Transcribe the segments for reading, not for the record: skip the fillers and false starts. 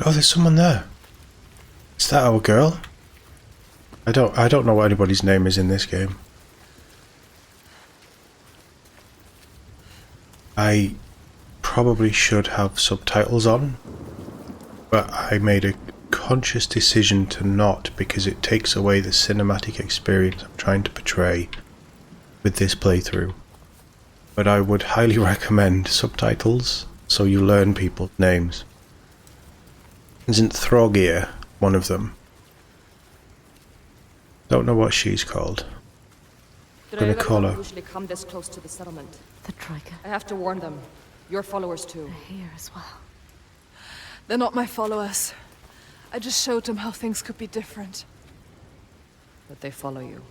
Oh, there's someone there. Is that our girl? I don't know what anybody's name is in this game. I probably should have subtitles on, but I made a conscious decision to not because it takes away the cinematic experience I'm trying to portray with this playthrough. But I would highly recommend subtitles so you learn people's names. Isn't Throgir one of them? Don't know what she's called. I'm gonna call her. Usually come this close to the settlement. The Trigger. I have to warn them. Your followers too. They're here as well. They're not my followers. I just showed them how things could be different. But they follow you.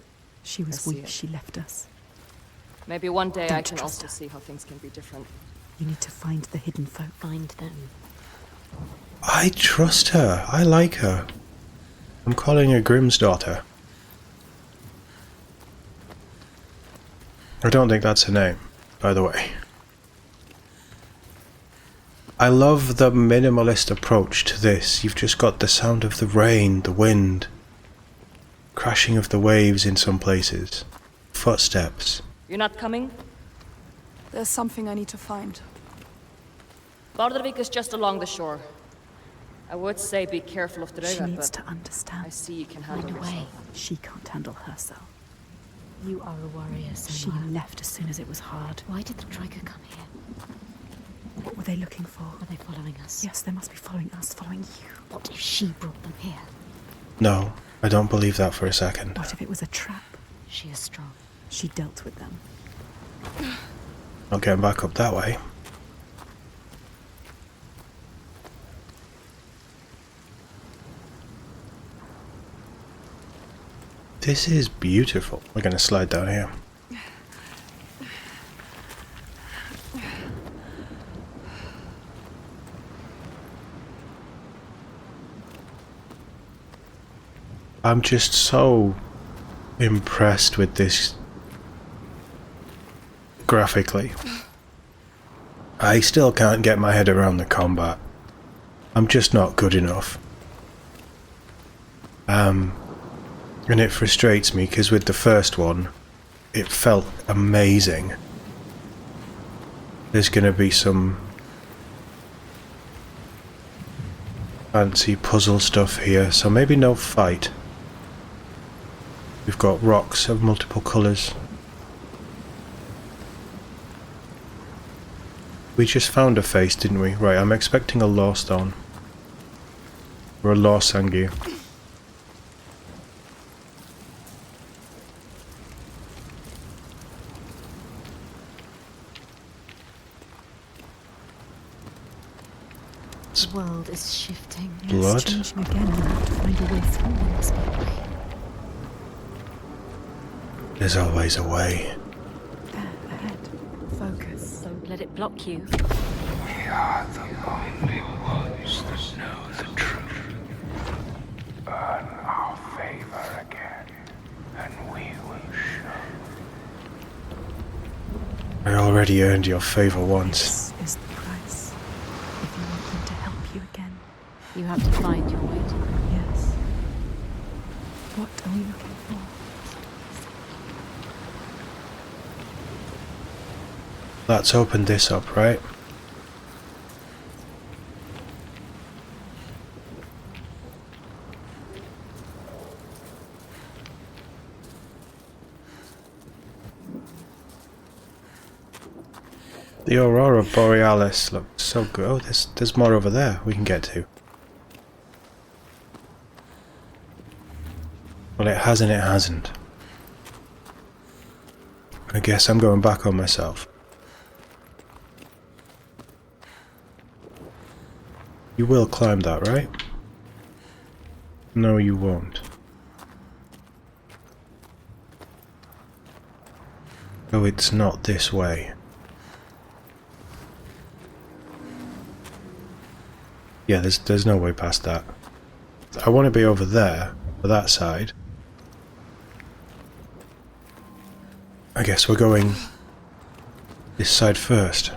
She was see weak. it. She left us. Maybe one day I Don't can trust also her. see how things can be different. You need to find the hidden folk. Find them. I trust her. I like her. I'm calling her Grimm's daughter. I don't think that's her name, by the way. I love the minimalist approach to this. You've just got the sound of the rain, the wind, crashing of the waves in some places, footsteps. You're not coming? There's something I need to find. Bardavik is just along the shore. I would say be careful of the She river, needs but to understand. I see you can handle Find a way. yourself. She can't handle herself. You are a warrior, She Senua. left as soon as it was hard. Why did the Trigger come here? What were they looking for? Are they following us? Yes, they must be following us, following you. What if she brought them here? No, I don't believe that for a second. What if it was a trap? She is strong. She dealt with them. Not getting back up that way. This is beautiful. We're going to slide down here. I'm just so impressed with this graphically. I still can't get my head around the combat. I'm just not good enough. And it frustrates me because with the first one, it felt amazing. There's gonna be some fancy puzzle stuff here, so maybe no fight. We've got rocks of multiple colours. We just found a face, didn't we? Right, I'm expecting a law stone. Or a law sangu. The world is shifting. Blood? It's changing again. We'll have to find a way through. There must be a way. There's always a way. There, ahead. Focus. Don't let it block you. We are the only ones that know the truth. Earn our favor again, and we will show. I already earned your favour once. This is the price. If you want them to help you again. You have to find your way to them. Yes. What are we looking for? Let's open this up, right? The Aurora Borealis looks so good. Oh, there's more over there we can get to. Well, it has and it hasn't. I guess I'm going back on myself. You will climb that, right? No, you won't. Oh, it's not this way. Yeah, there's no way past that. I want to be over there, for that side. I guess we're going this side first.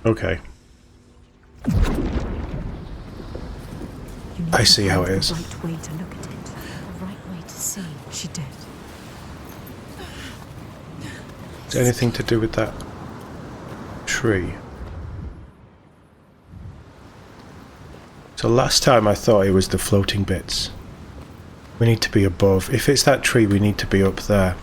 Okay. You need I to see how find it is. The right way to look at it. The right way to see. She did. Is there anything to do with that tree? So last time I thought it was the floating bits. We need to be above. If it's that tree, we need to be up there.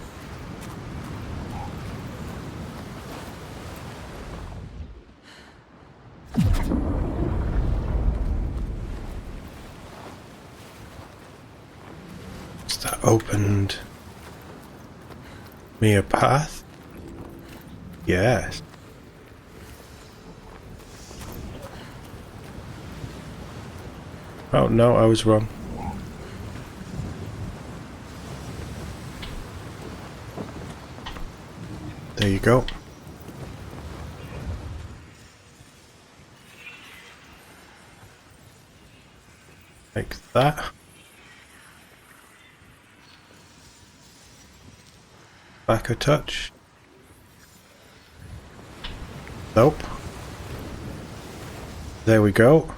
Has that opened me a path? Yes. Oh no, I was wrong. There you go. Like that. Back a touch. Nope. There we go.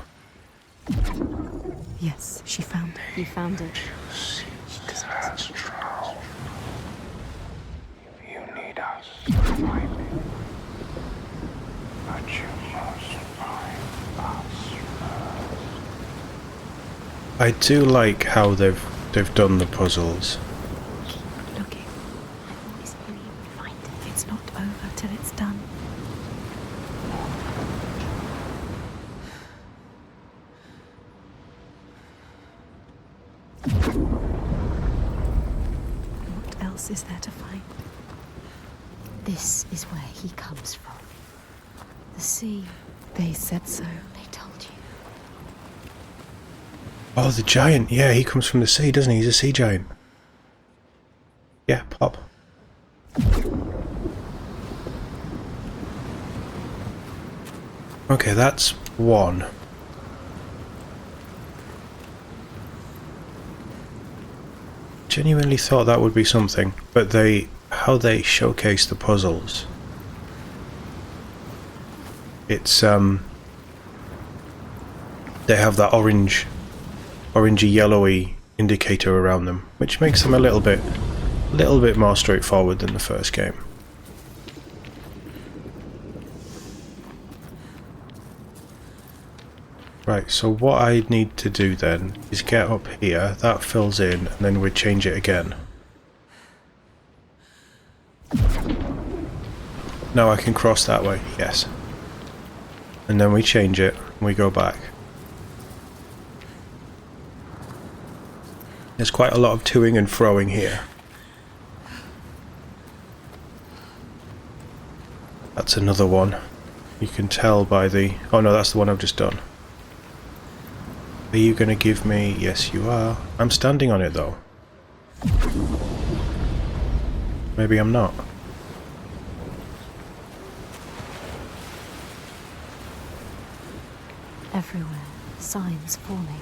Yes, she found it. You found it. That's true. You need us to find it. But you must find us first. I do like how they've done the puzzles. Keep looking. I always knew you would find it. It's not over till it's done. What else is there to find? This is where he comes from. The sea. They said so. They told you. Oh, the giant. Yeah, he comes from the sea, doesn't he? He's a sea giant. Yeah, pop. Okay, that's one. Genuinely thought that would be something, but how they showcase the puzzles. It's they have that orangey yellowy indicator around them, which makes them a little bit more straightforward than the first game. Right, so what I need to do then is get up here, that fills in, and then we change it again. Now I can cross that way, yes. And then we change it, and we go back. There's quite a lot of toing and froing here. That's another one. You can tell by the... Oh no, that's the one I've just done. Are you going to give me... Yes, you are. I'm standing on it, though. Maybe I'm not. Everywhere. Signs forming.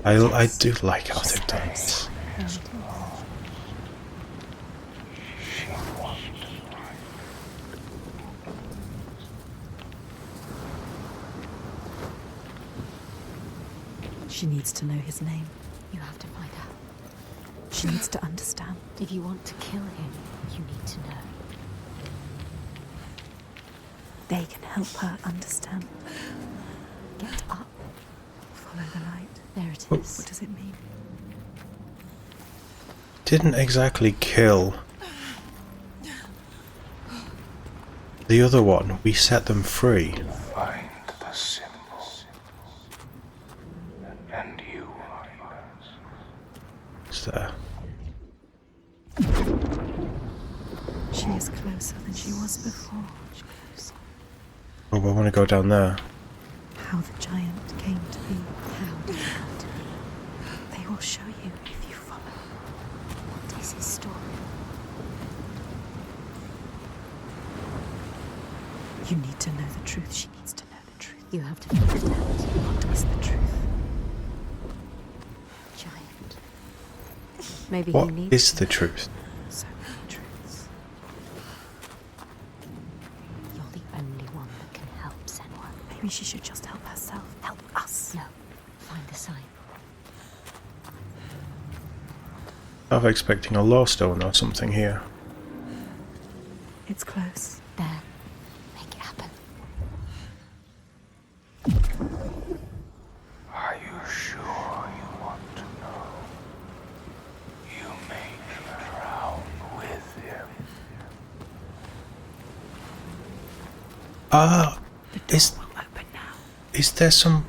I do like how they've done this. She needs to know his name. You have to find out. She needs to understand. If you want to kill him, you need to know. They can help her understand. Get up. Follow the light. There it Oh. is. What does it mean? Didn't exactly kill the other one. We set them free. Find the symbol. And you find us. What's there? She is closer than she was before. Oh, I want to go down there. How the giant came to be. How did he come to be? They will show you if you follow. What is his story? You need to know the truth. She needs to know the truth. You have to find it out. What is the truth? Maybe What he needs is the truth? so many truths. You're the only one that can help Senua. Maybe she should just help herself. Help us. No, find the sign. I'm expecting a law stone or something here. It's close. There. Make it happen. Are you sure you want to know? You make me drown with him. Is Will open now. is there some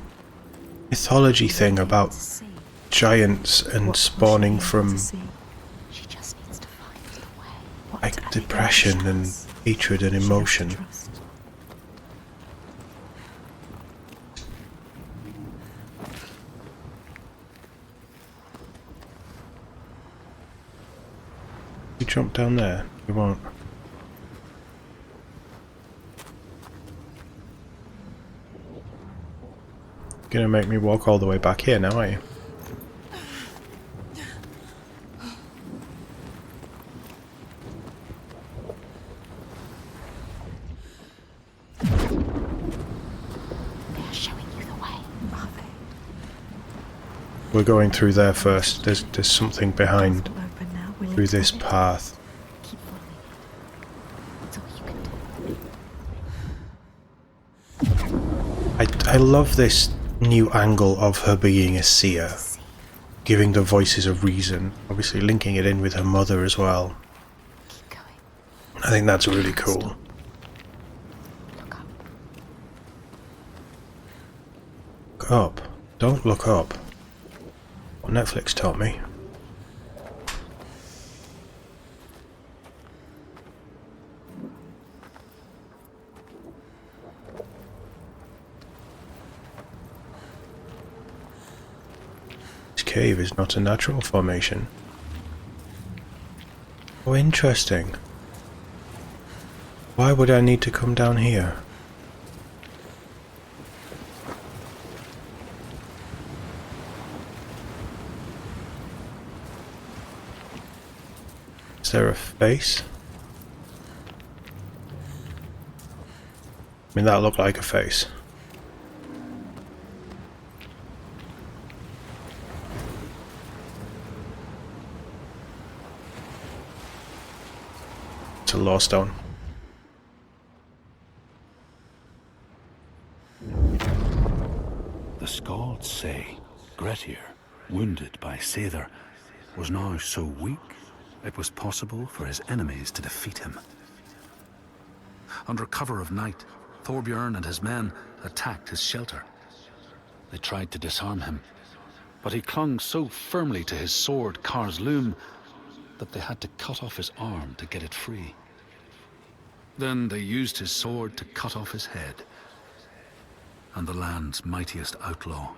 mythology thing about To see. giants and What spawning will she be able from to see? She just needs to find the way. What like anything depression she and does, hatred and she has to emotion? trust. You jump down there, you won't. Gonna make me walk all the way back here now, are you? They are showing you the way. Are they? We're going through there first. There's something behind Will open now. Will through it? this path. Keep following it. It's all you can do. I love this new angle of her being a seer, See. giving the voices a reason, obviously linking it in with her mother as well. Keep going. I think that's really cool. Look up. Look up. Don't look up. What Netflix taught me. This cave is not a natural formation. Oh, interesting. Why would I need to come down here? Is there a face? I mean, that looked like a face. It's a law stone. The Skalds say Grettir, wounded by Seidr, was now so weak it was possible for his enemies to defeat him. Under cover of night, Thorbjorn and his men attacked his shelter. They tried to disarm him, but he clung so firmly to his sword Kar's loom that they had to cut off his arm to get it free. Then they used his sword to cut off his head, and the land's mightiest outlaw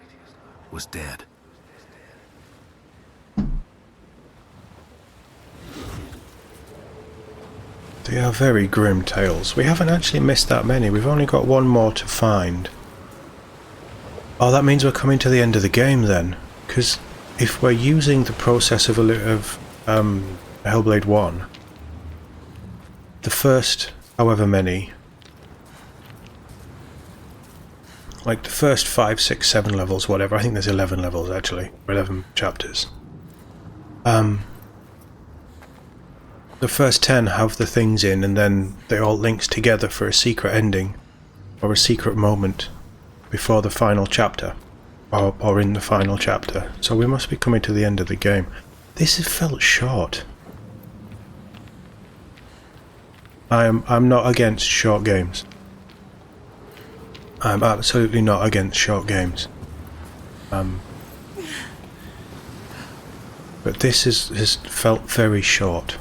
was dead. They are very grim tales. We haven't actually missed that many. We've only got one more to find. Oh, that means we're coming to the end of the game then. Because if we're using the process of Hellblade 1, the first however many, like the first 5, 6, 7 levels, whatever, I think there's 11 levels actually, or 11 chapters. The first 10 have the things in, and then they all links together for a secret ending, or a secret moment before the final chapter, or in the final chapter. So we must be coming to the end of the game. This has felt short. I'm not against short games. I'm absolutely not against short games. But this has felt very short.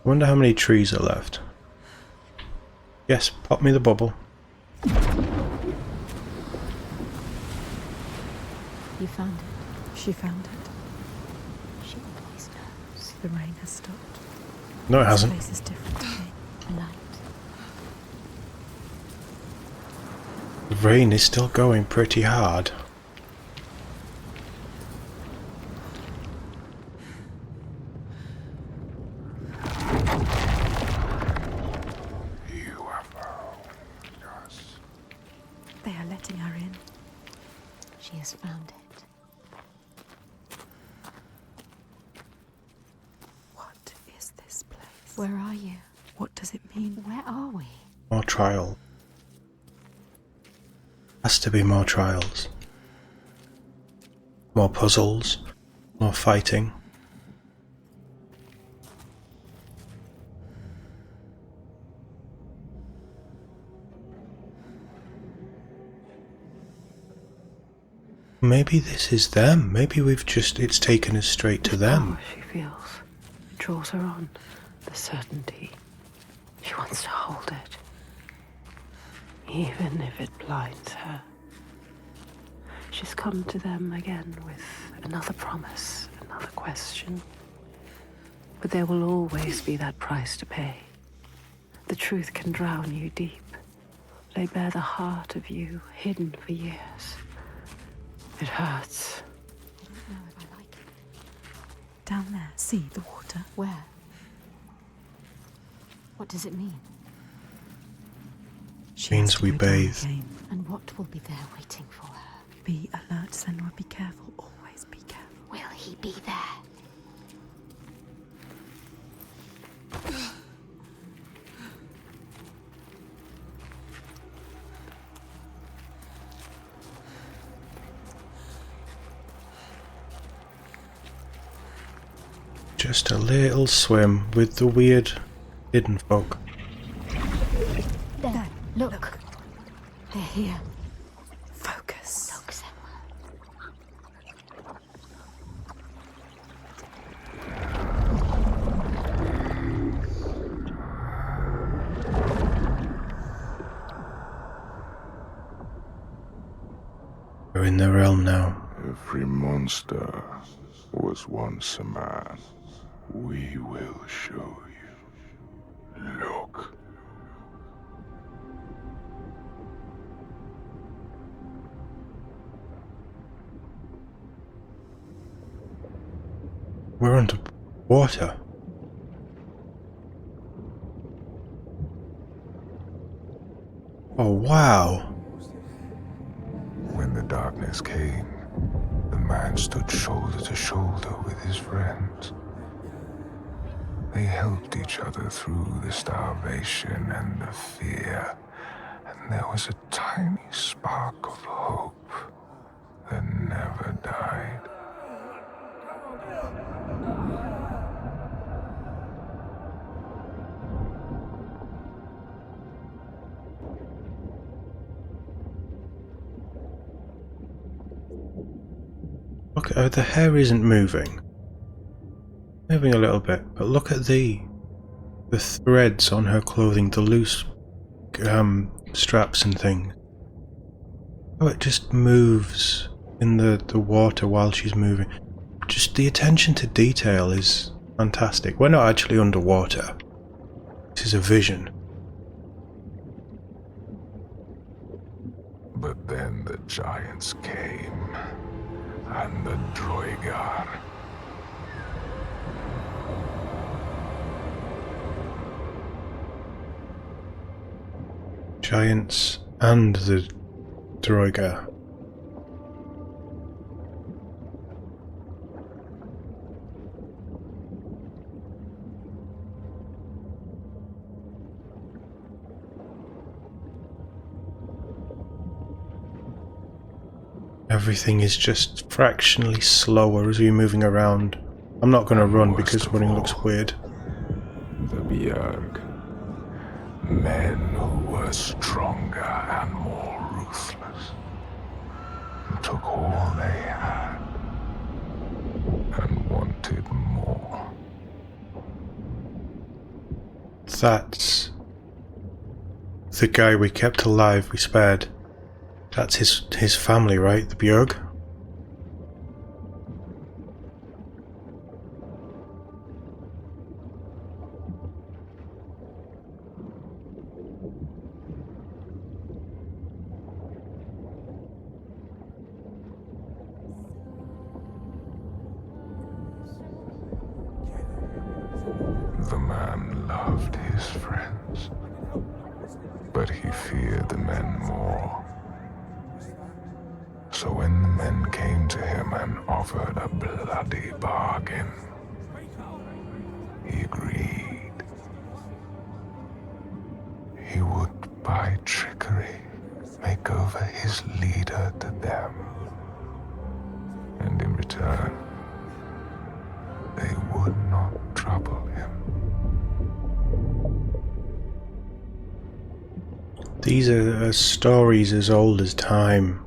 I wonder how many trees are left. Yes, pop me the bubble. You found it. She found it. She always knows. The rain has stopped. No, it This hasn't. place is different to me. A light. The rain is still going pretty hard. You have found us. They are letting her in. She has found it. What is this place? Where are you? What does it mean? Where are we? More trial. Has to be more trials. More puzzles. More fighting. Maybe this is them. Maybe it's taken us straight to them. She feels. It draws her on. The certainty. She wants to hold it. Even if it blinds her. She's come to them again with another promise, another question. But there will always be that price to pay. The truth can drown you deep. Lay bare the heart of you, hidden for years. It hurts. I don't know if I like it. Down there, see the water? Where? What does it mean? She Means has to we go down bathe. again. And what will be there waiting for her? Be alert, Senua. Be careful. Always be careful. Will he be there? Just a little swim with the weird hidden folk. There, look. They're here. Focus. Look, Senua. We're in the realm now. Every monster was once a man. We will show you. Look. We're under water. Oh wow. When the darkness came, the man stood shoulder to shoulder with his friends. They helped each other through the starvation and the fear, and there was a tiny spark of hope that never died. Look, the hair isn't moving. Moving a little bit, but look at the threads on her clothing, the loose straps and things. Oh, it just moves in the water while she's moving. Just the attention to detail is fantastic. We're not actually underwater. This is a vision. But then the giants came, and the Droigar. Giants and the Droigar. Everything is just fractionally slower as we're moving around. I'm not going to run because running looks weird. The Bjerg. Men who were stronger and more ruthless. Took all they had and wanted more. That's the guy we kept alive, we spared. That's his family, right? The Bjerg? the man loved his friends, but he feared the men more. So when the men came to him and offered a bloody bargain, he agreed. He would, by trickery, make over his leader to them. And in return, they would not trouble him. These are stories as old as time.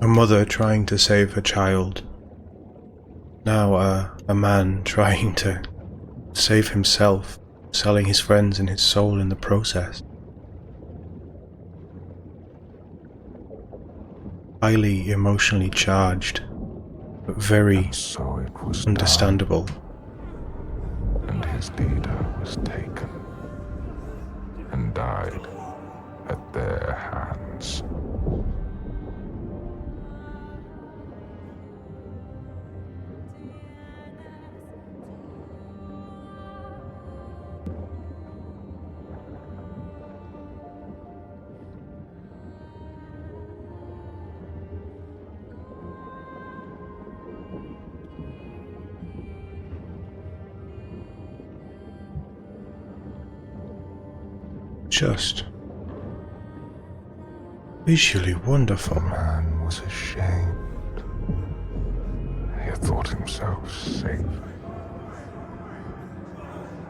A mother trying to save her child. Now a man trying to save himself, selling his friends and his soul in the process. Highly emotionally charged, but very So it was understandable. done, and his leader was taken and died at their hands. Just visually wonderful. The man was ashamed. He had thought himself safe.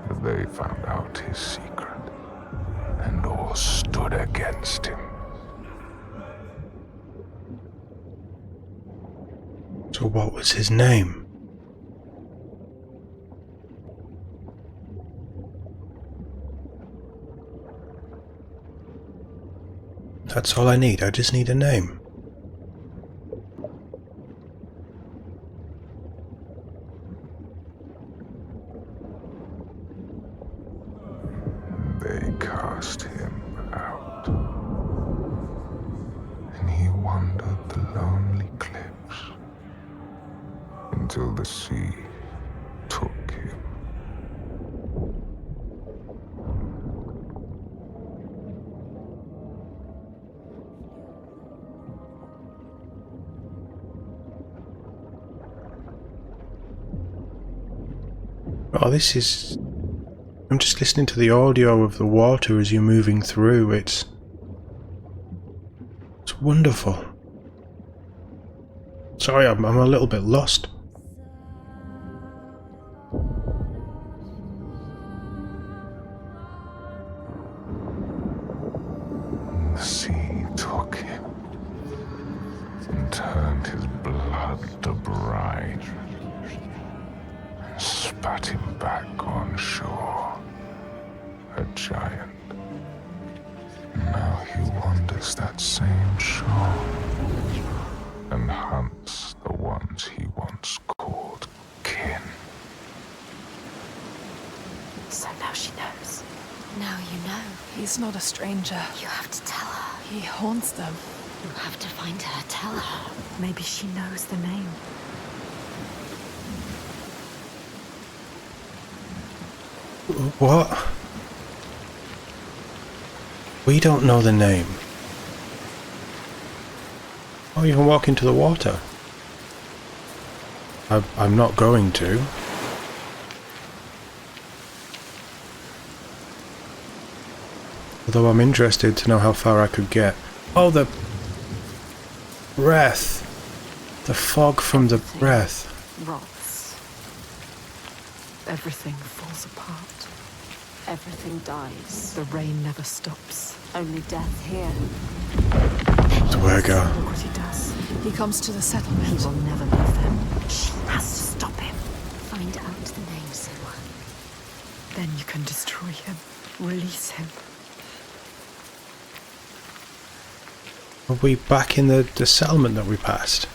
But they found out his secret, and all stood against him. So what was his name? That's all I need. I just need a name. They cast him out, and he wandered the lonely cliffs until the sea took him. Oh, this is... I'm just listening to the audio of the water as you're moving through. It's wonderful. Sorry, I'm a little bit lost. The sea took him and turned his blood to brine, and spat him back on shore, a giant. Now he wanders that same shore and hunts the ones he once called kin. So now she knows. Now you know. He's not a stranger. You have to tell her. He haunts them. You have to find her. Tell her. Maybe she knows the name. What? We don't know the name. Oh, you can walk into the water. I'm not going to. Although I'm interested to know how far I could get. Oh, the breath. The fog from the breath. Rots. Everything falls apart. Everything dies. The rain never stops. Only death here. Dwergar. Look what he does. He comes to the He settlement. will never leave them. She has to stop him. Find out the name, Senua. Then you can destroy him. Release him. Are we back in the settlement that we passed?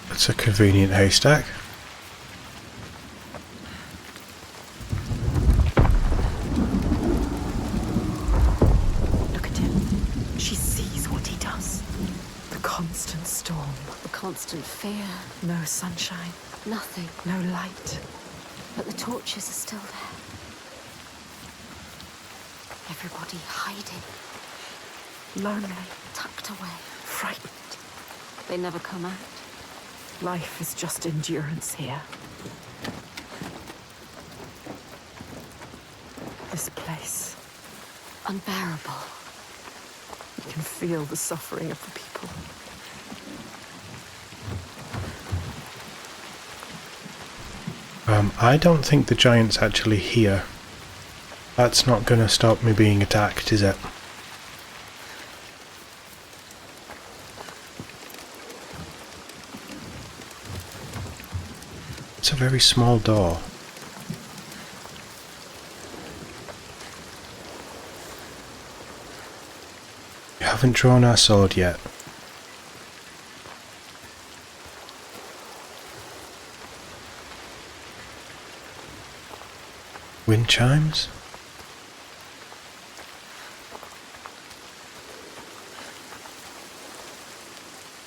That's a convenient haystack. constant fear. No sunshine, Nothing. no light. But the torches are still there. Everybody hiding, Lonely, tucked away. frightened. They never come out. Life is just endurance here. This place, Unbearable. you can feel the suffering of the people. I don't think the giant's actually here. That's not going to stop me being attacked, is it? It's a very small door. We haven't drawn our sword yet. Wind chimes?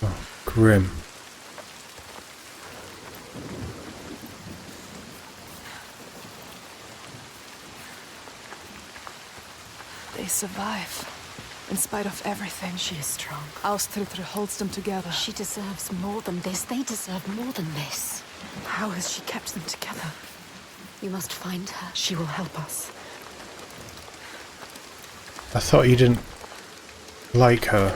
Oh, grim. They survive. In spite of everything. She is strong. Ástríðr holds them together. She deserves more than this. They deserve more than this. How has she kept them together? You must find her. She will help us. I thought you didn't like her.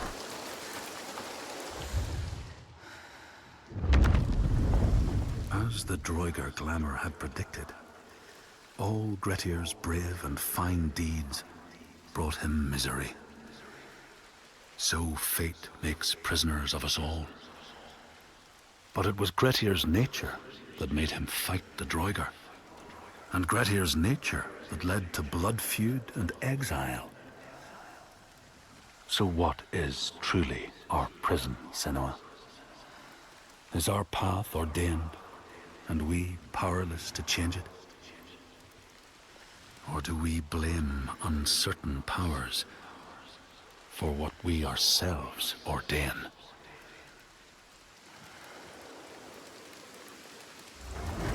As the Droigar glamour had predicted, all Grettir's brave and fine deeds brought him misery. So fate makes prisoners of us all. But it was Grettir's nature that made him fight the Droigar, and Grettir's nature that led to blood feud and exile. So what is truly our prison, Senua? Is our path ordained, and we powerless to change it? Or do we blame uncertain powers for what we ourselves ordain?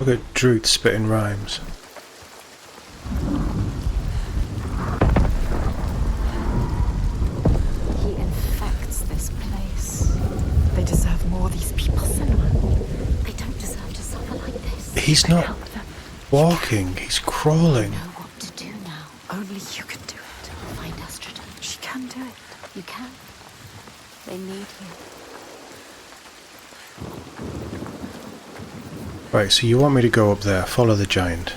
Look at Druth spitting rhymes. He infects this place. They deserve more, these people, Senua. They don't deserve to suffer like this. He's not Help them. walking, he's crawling. Know what to do now. Only you can do it. Find Ástríðr. She can do it. You can. They need you. Right, so you want me to go up there, follow the giant.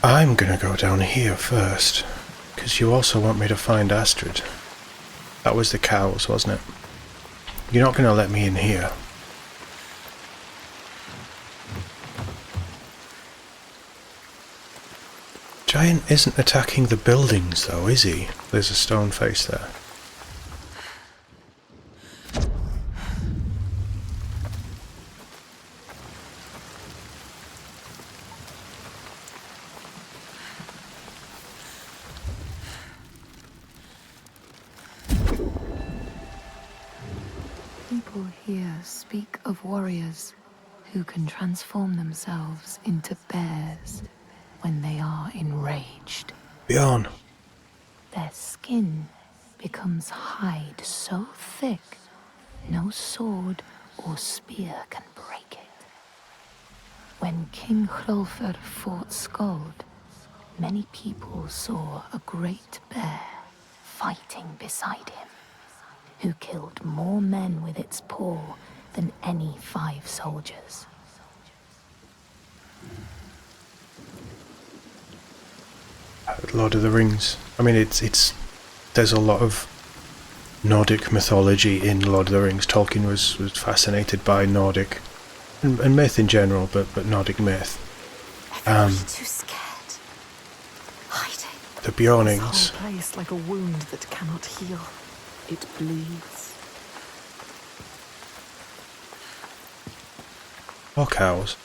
I'm gonna go down here first, because you also want me to find Ástríðr. That was the cows, wasn't it? You're not gonna let me in here. Giant isn't attacking the buildings though, is he? There's a stone face there. People here speak of warriors who can transform themselves into bears when they are enraged. Bjorn. Their skin becomes hide so thick, no sword or spear can break it. When King Hrólfr fought Skuld, many people saw a great bear fighting beside him, who killed more men with its paw than any 5 soldiers. Lord of the Rings. I mean, it's there's a lot of Nordic mythology in Lord of the Rings. Tolkien was fascinated by Nordic and myth in general, but Nordic myth. Everybody too scared. Hiding. The This Bjornings. whole place like a wound that cannot heal. It bleeds. Or cows.